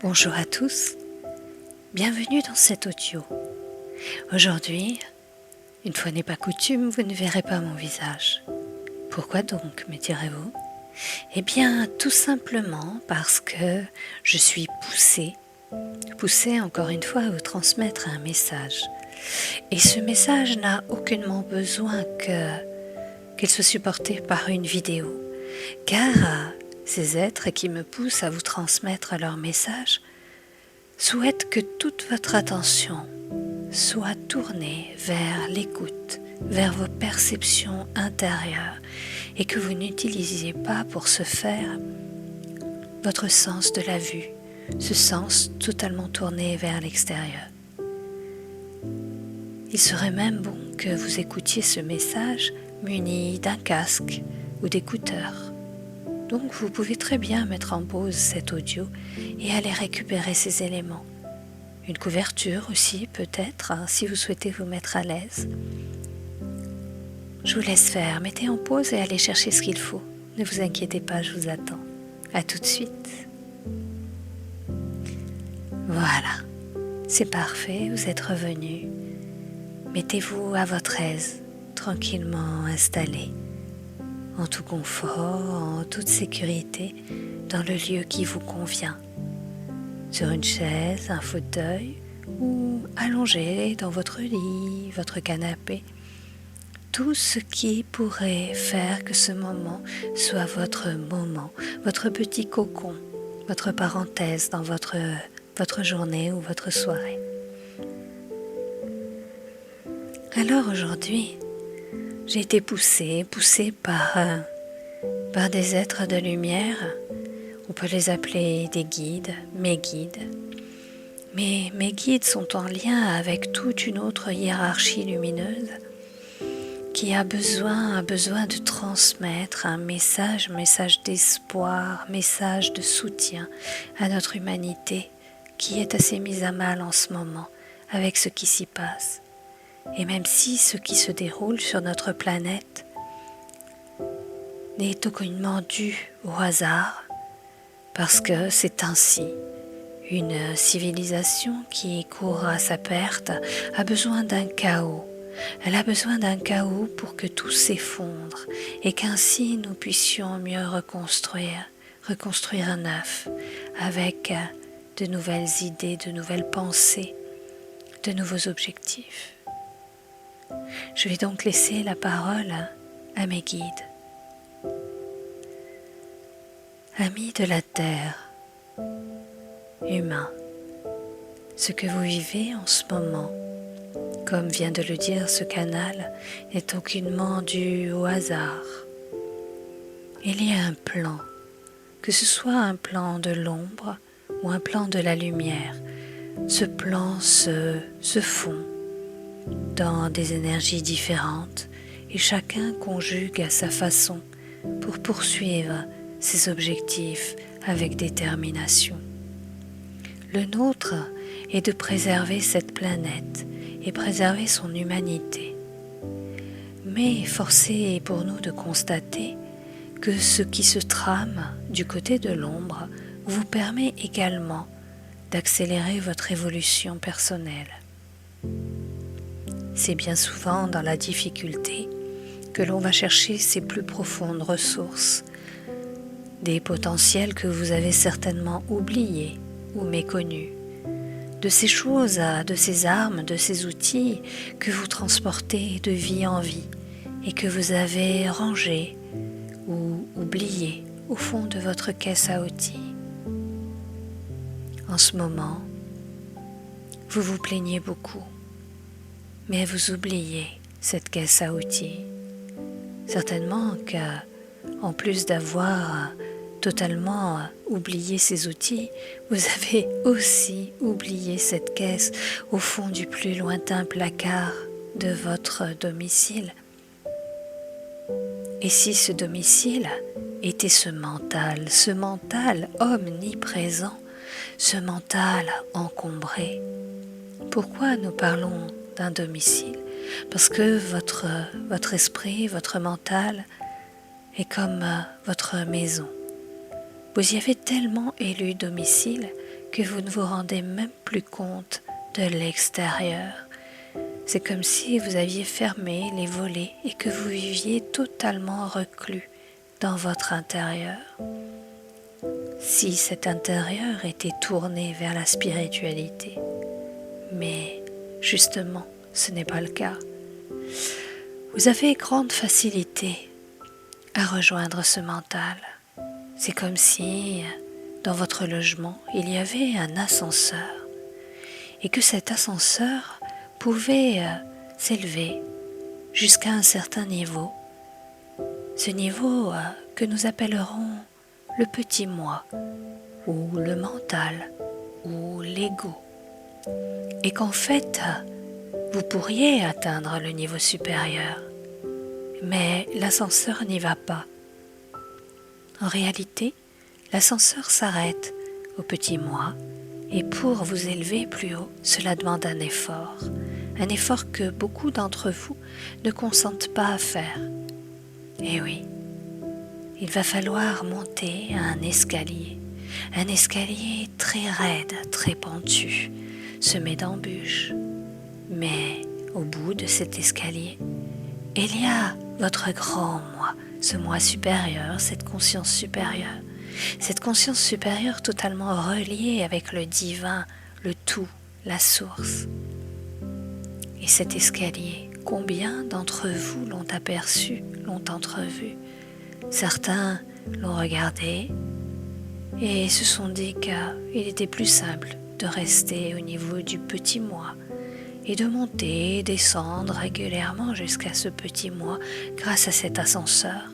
Bonjour à tous, bienvenue dans cet audio. Aujourd'hui, une fois n'est pas coutume, vous ne verrez pas mon visage. Pourquoi donc, me direz-vous ? Eh bien, tout simplement parce que je suis poussée encore une fois à vous transmettre un message. Et ce message n'a aucunement besoin qu'il soit supporté par une vidéo, car ces êtres qui me poussent à vous transmettre leur message souhaitent que toute votre attention soit tournée vers l'écoute, vers vos perceptions intérieures et que vous n'utilisiez pas pour ce faire votre sens de la vue, ce sens totalement tourné vers l'extérieur. Il serait même bon que vous écoutiez ce message muni d'un casque ou d'écouteurs. Donc vous pouvez très bien mettre en pause cet audio et aller récupérer ces éléments. Une couverture aussi peut-être, si vous souhaitez vous mettre à l'aise. Je vous laisse faire, mettez en pause et allez chercher ce qu'il faut. Ne vous inquiétez pas, je vous attends. À tout de suite. Voilà, c'est parfait, vous êtes revenu. Mettez-vous à votre aise, tranquillement installé, en tout confort, en toute sécurité, dans le lieu qui vous convient. Sur une chaise, un fauteuil ou allongé dans votre lit, votre canapé. Tout ce qui pourrait faire que ce moment soit votre moment, votre petit cocon, votre parenthèse dans votre journée ou votre soirée. Alors aujourd'hui, j'ai été poussée par des êtres de lumière. On peut les appeler des guides, mes guides. Mais mes guides sont en lien avec toute une autre hiérarchie lumineuse qui a besoin de transmettre un message d'espoir, message de soutien à notre humanité qui est assez mise à mal en ce moment avec ce qui s'y passe. Et même si ce qui se déroule sur notre planète n'est aucunement dû au hasard, parce que c'est ainsi. Une civilisation qui court à sa perte a besoin d'un chaos. Elle a besoin d'un chaos pour que tout s'effondre et qu'ainsi nous puissions mieux reconstruire un neuf avec de nouvelles idées, de nouvelles pensées, de nouveaux objectifs. Je vais donc laisser la parole à mes guides. Amis de la Terre, humains, ce que vous vivez en ce moment, comme vient de le dire ce canal, n'est aucunement dû au hasard. Il y a un plan, que ce soit un plan de l'ombre ou un plan de la lumière. Ce plan se fond dans des énergies différentes et chacun conjugue à sa façon pour poursuivre ses objectifs avec détermination. Le nôtre est de préserver cette planète et préserver son humanité. Mais force est pour nous de constater que ce qui se trame du côté de l'ombre vous permet également d'accélérer votre évolution personnelle. C'est bien souvent dans la difficulté que l'on va chercher ses plus profondes ressources, des potentiels que vous avez certainement oubliés ou méconnus, de ces choses, de ces armes, de ces outils que vous transportez de vie en vie et que vous avez rangés ou oubliés au fond de votre caisse à outils. En ce moment, vous vous plaignez beaucoup, mais vous oubliez cette caisse à outils. Certainement qu'en plus d'avoir totalement oublié ces outils, vous avez aussi oublié cette caisse au fond du plus lointain placard de votre domicile. Et si ce domicile était ce mental omniprésent, ce mental encombré, pourquoi nous parlons d'un domicile ? Parce que votre esprit, votre mental est comme votre maison. Vous y avez tellement élu domicile que vous ne vous rendez même plus compte de l'extérieur. C'est comme si vous aviez fermé les volets et que vous viviez totalement reclus dans votre intérieur. Si cet intérieur était tourné vers la spiritualité, mais justement, ce n'est pas le cas. Vous avez grande facilité à rejoindre ce mental. C'est comme si, dans votre logement, il y avait un ascenseur et que cet ascenseur pouvait s'élever jusqu'à un certain niveau. Ce niveau que nous appellerons le petit moi, ou le mental, ou l'ego. Et qu'en fait, vous pourriez atteindre le niveau supérieur, mais l'ascenseur n'y va pas. En réalité, l'ascenseur s'arrête au petit moi, et pour vous élever plus haut, cela demande un effort que beaucoup d'entre vous ne consentent pas à faire. Et oui, il va falloir monter un escalier très raide, très pentu, semé d'embûches. Mais au bout de cet escalier, il y a votre grand moi, ce moi supérieur, cette conscience supérieure totalement reliée avec le divin, le tout, la source. Et cet escalier, combien d'entre vous l'ont aperçu, l'ont entrevu? Certains l'ont regardé et se sont dit qu'il était plus simple de rester au niveau du petit moi et de monter et descendre régulièrement jusqu'à ce petit moi grâce à cet ascenseur,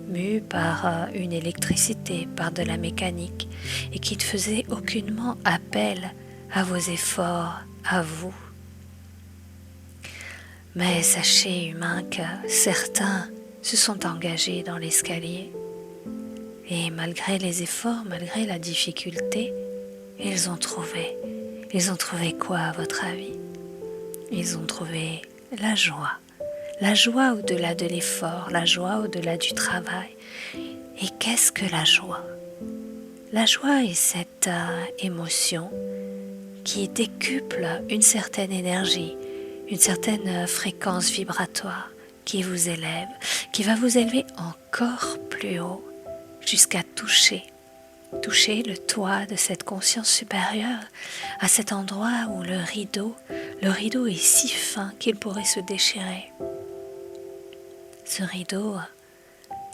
mu par une électricité, par de la mécanique, et qui ne faisait aucunement appel à vos efforts, à vous. Mais sachez, humains, que certains se sont engagés dans l'escalier, et malgré les efforts, malgré la difficulté, ils ont trouvé. Ils ont trouvé quoi à votre avis? Ils ont trouvé la joie au-delà de l'effort, la joie au-delà du travail. Et qu'est-ce que la joie? La joie est cette émotion qui décuple une certaine énergie, une certaine fréquence vibratoire qui vous élève, qui va vous élever encore plus haut jusqu'à toucher le toit de cette conscience supérieure, à cet endroit où le rideau est si fin qu'il pourrait se déchirer. Ce rideau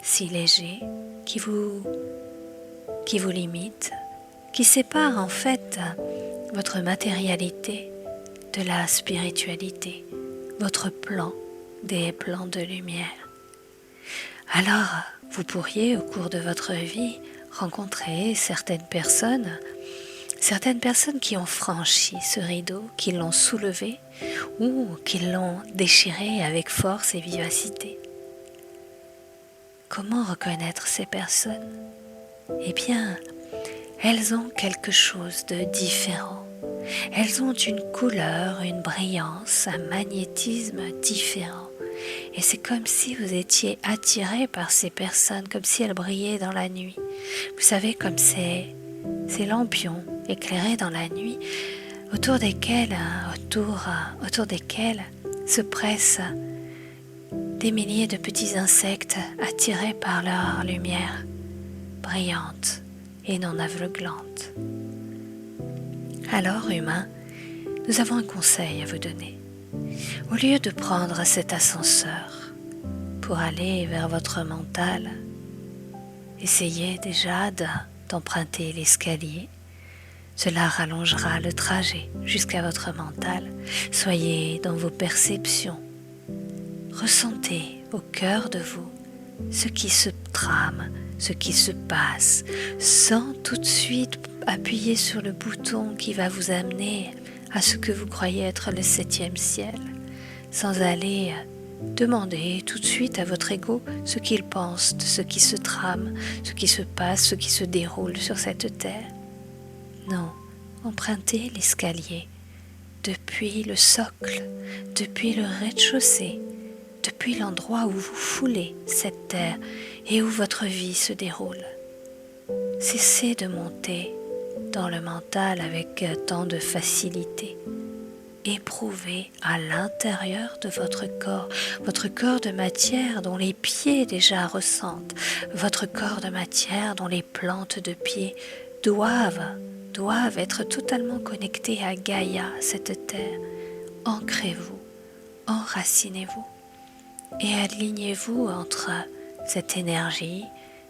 si léger qui vous limite, qui sépare en fait votre matérialité de la spiritualité, votre plan des plans de lumière. Alors, vous pourriez au cours de votre vie rencontrer certaines personnes qui ont franchi ce rideau, qui l'ont soulevé ou qui l'ont déchiré avec force et vivacité. Comment reconnaître ces personnes? Eh bien, elles ont quelque chose de différent. Elles ont une couleur, une brillance, un magnétisme différent. Et c'est comme si vous étiez attiré par ces personnes, comme si elles brillaient dans la nuit. Vous savez, comme ces lampions éclairés dans la nuit, autour desquels se pressent des milliers de petits insectes attirés par leur lumière brillante et non aveuglante. Alors, humains, nous avons un conseil à vous donner. Au lieu de prendre cet ascenseur pour aller vers votre mental, essayez déjà d'emprunter l'escalier. Cela rallongera le trajet jusqu'à votre mental. Soyez dans vos perceptions. Ressentez au cœur de vous ce qui se trame, ce qui se passe, sans tout de suite appuyer sur le bouton qui va vous amener à ce que vous croyez être le 7e ciel, sans aller demander tout de suite à votre ego ce qu'il pense de ce qui se trame, ce qui se passe, ce qui se déroule sur cette terre. Non, empruntez l'escalier depuis le socle, depuis le rez-de-chaussée, depuis l'endroit où vous foulez cette terre et où votre vie se déroule. Cessez de monter dans le mental avec tant de facilité. Éprouvez à l'intérieur de votre corps de matière dont les pieds déjà ressentent, votre corps de matière dont les plantes de pieds doivent être totalement connectées à Gaïa, cette terre. Ancrez-vous, enracinez-vous et alignez-vous entre cette énergie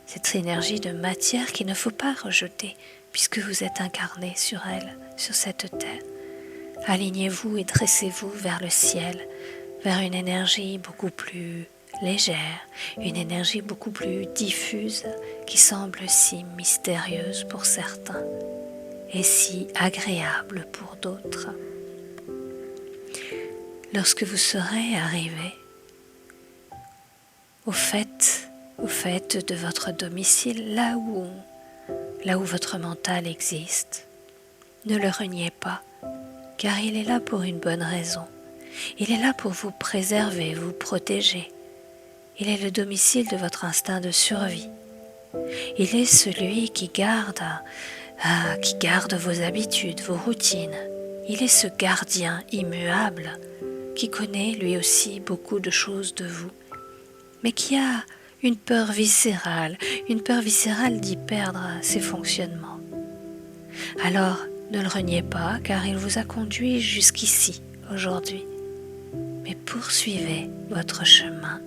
de matière qu'il ne faut pas rejeter puisque vous êtes incarné sur elle, sur cette terre. Alignez-vous et dressez-vous vers le ciel, vers une énergie beaucoup plus légère, une énergie beaucoup plus diffuse qui semble si mystérieuse pour certains et si agréable pour d'autres. Lorsque vous serez arrivé au fait de votre domicile, là où votre mental existe, ne le reniez pas, car il est là pour une bonne raison. Il est là pour vous préserver, vous protéger. Il est le domicile de votre instinct de survie. Il est celui qui garde vos habitudes, vos routines. Il est ce gardien immuable qui connaît lui aussi beaucoup de choses de vous, mais qui a une peur viscérale d'y perdre ses fonctionnements. Alors, ne le reniez pas, car il vous a conduit jusqu'ici, aujourd'hui. Mais poursuivez votre chemin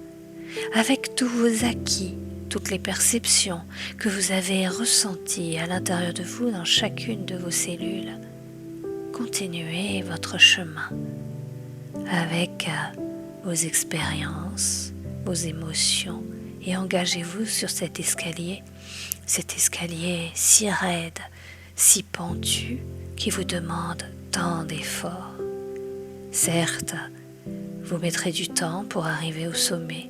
avec tous vos acquis, toutes les perceptions que vous avez ressenties à l'intérieur de vous dans chacune de vos cellules. Continuez votre chemin avec vos expériences, vos émotions et engagez-vous sur cet escalier si raide, si pentu, qui vous demande tant d'efforts. Certes, vous mettrez du temps pour arriver au sommet,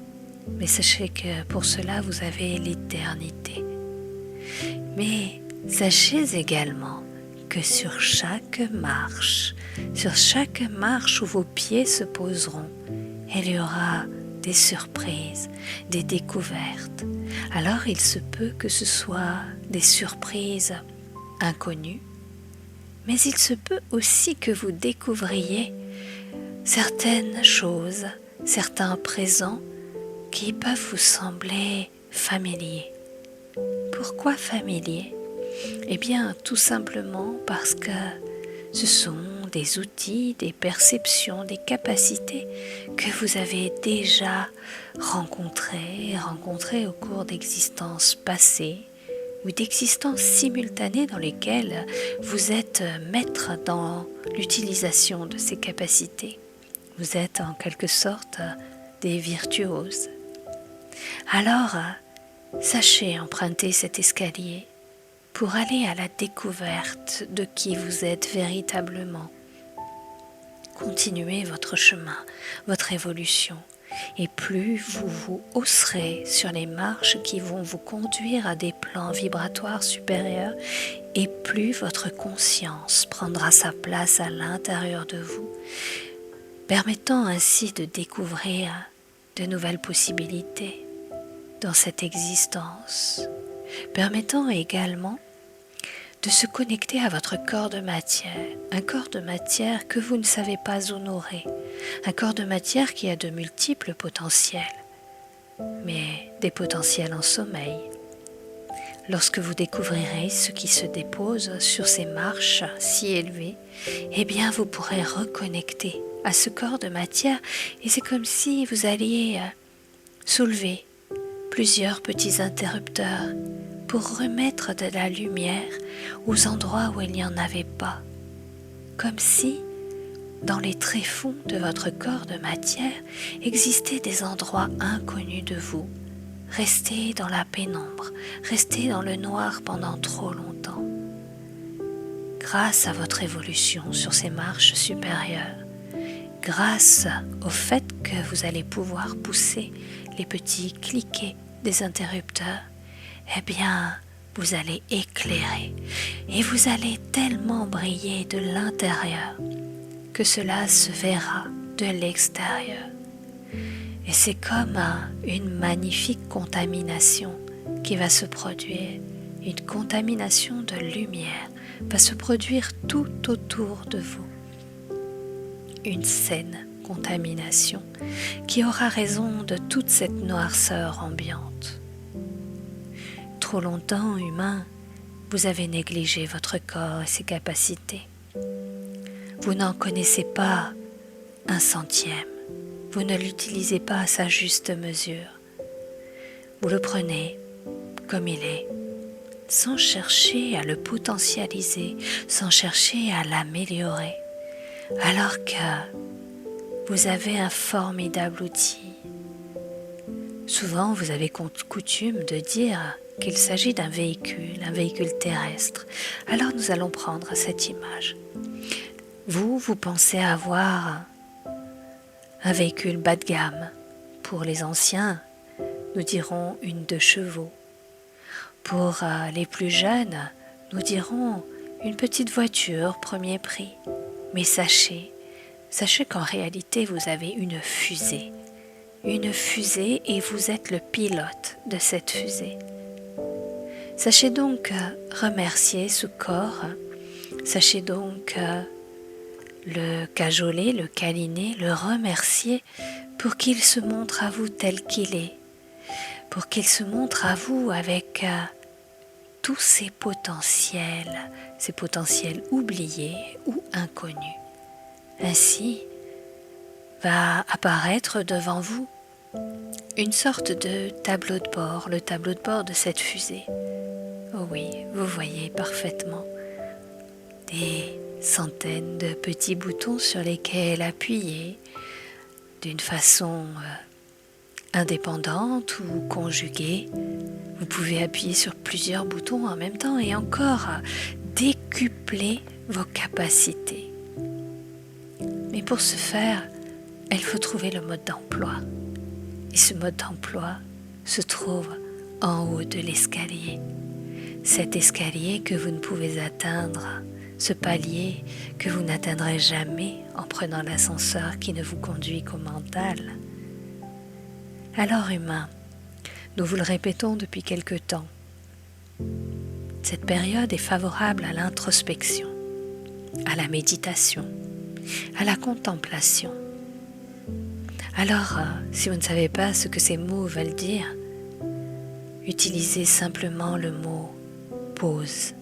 mais sachez que pour cela vous avez l'éternité. Mais sachez également que sur chaque marche où vos pieds se poseront, il y aura des surprises, des découvertes. Alors il se peut que ce soit des surprises inconnues, mais il se peut aussi que vous découvriez certaines choses, certains présents qui peuvent vous sembler familiers. Pourquoi familiers ? Eh bien, tout simplement parce que ce sont des outils, des perceptions, des capacités que vous avez déjà rencontrées au cours d'existences passées ou d'existences simultanées dans lesquelles vous êtes maître dans l'utilisation de ces capacités. Vous êtes en quelque sorte des virtuoses. Alors, sachez emprunter cet escalier pour aller à la découverte de qui vous êtes véritablement. Continuez votre chemin, votre évolution, et plus vous hausserez sur les marches qui vont vous conduire à des plans vibratoires supérieurs, et plus votre conscience prendra sa place à l'intérieur de vous, permettant ainsi de découvrir de nouvelles possibilités dans cette existence, permettant également de se connecter à votre corps de matière, un corps de matière que vous ne savez pas honorer, un corps de matière qui a de multiples potentiels, mais des potentiels en sommeil. Lorsque vous découvrirez ce qui se dépose sur ces marches si élevées, eh bien vous pourrez reconnecter à ce corps de matière et c'est comme si vous alliez soulever plusieurs petits interrupteurs pour remettre de la lumière aux endroits où il n'y en avait pas, comme si dans les tréfonds de votre corps de matière existaient des endroits inconnus de vous, restés dans la pénombre, restés dans le noir pendant trop longtemps. Grâce à votre évolution sur ces marches supérieures, grâce au fait que vous allez pouvoir pousser les petits cliquets des interrupteurs, eh bien, vous allez éclairer et vous allez tellement briller de l'intérieur que cela se verra de l'extérieur. Et c'est comme une magnifique contamination qui va se produire une contamination de lumière va se produire tout autour de vous. Une saine contamination qui aura raison de toute cette noirceur ambiante. Trop longtemps, humains, vous avez négligé votre corps et ses capacités. Vous n'en connaissez pas un centième. Vous ne l'utilisez pas à sa juste mesure. Vous le prenez comme il est, sans chercher à le potentialiser, sans chercher à l'améliorer, alors que vous avez un formidable outil. Souvent, vous avez coutume de dire qu'il s'agit d'un véhicule terrestre. Alors nous allons prendre cette image. Vous pensez avoir un véhicule bas de gamme. Pour les anciens, nous dirons une 2 chevaux. Pour les plus jeunes, nous dirons une petite voiture premier prix. Mais sachez qu'en réalité, vous avez une fusée et vous êtes le pilote de cette fusée. Sachez donc remercier ce corps, sachez donc le cajoler, le câliner, le remercier pour qu'il se montre à vous tel qu'il est, pour qu'il se montre à vous avec tous ses potentiels oubliés ou inconnus. Ainsi va apparaître devant vous une sorte de tableau de bord, le tableau de bord de cette fusée. Oh oui, vous voyez parfaitement des centaines de petits boutons sur lesquels appuyer d'une façon indépendante ou conjuguée. Vous pouvez appuyer sur plusieurs boutons en même temps et encore décupler vos capacités. Mais pour ce faire, il faut trouver le mode d'emploi. Et ce mode d'emploi se trouve en haut de l'escalier. Cet escalier que vous ne pouvez atteindre, ce palier que vous n'atteindrez jamais en prenant l'ascenseur qui ne vous conduit qu'au mental. Alors humains, nous vous le répétons depuis quelque temps, cette période est favorable à l'introspection, à la méditation, à la contemplation. Alors, si vous ne savez pas ce que ces mots veulent dire, utilisez simplement le mot pause.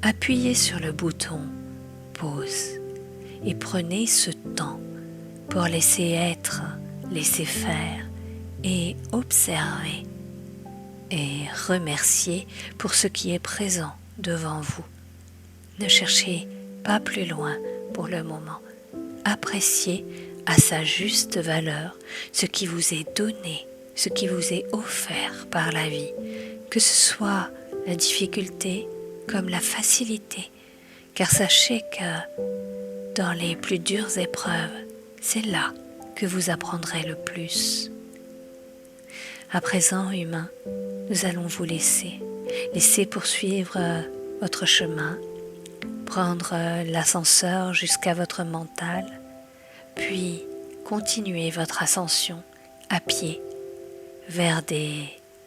Appuyez sur le bouton pause et prenez ce temps pour laisser être, laisser faire et observer et remercier pour ce qui est présent devant vous. Ne cherchez pas plus loin pour le moment. Appréciez à sa juste valeur ce qui vous est donné, ce qui vous est offert par la vie, que ce soit la difficulté comme la facilité, car sachez que dans les plus dures épreuves, c'est là que vous apprendrez le plus. À présent, humains, nous allons vous laisser poursuivre votre chemin, prendre l'ascenseur jusqu'à votre mental, puis continuer votre ascension à pied vers des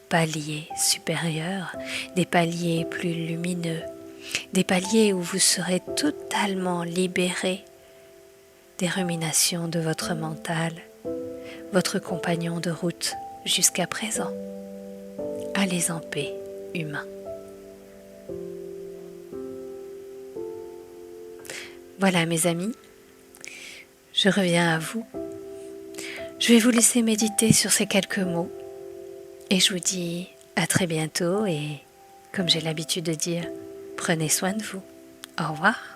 paliers supérieurs, des paliers plus lumineux, des paliers où vous serez totalement libérés des ruminations de votre mental, votre compagnon de route jusqu'à présent. Allez en paix, humains. Voilà mes amis, je reviens à vous. Je vais vous laisser méditer sur ces quelques mots et je vous dis à très bientôt et, comme j'ai l'habitude de dire, prenez soin de vous. Au revoir.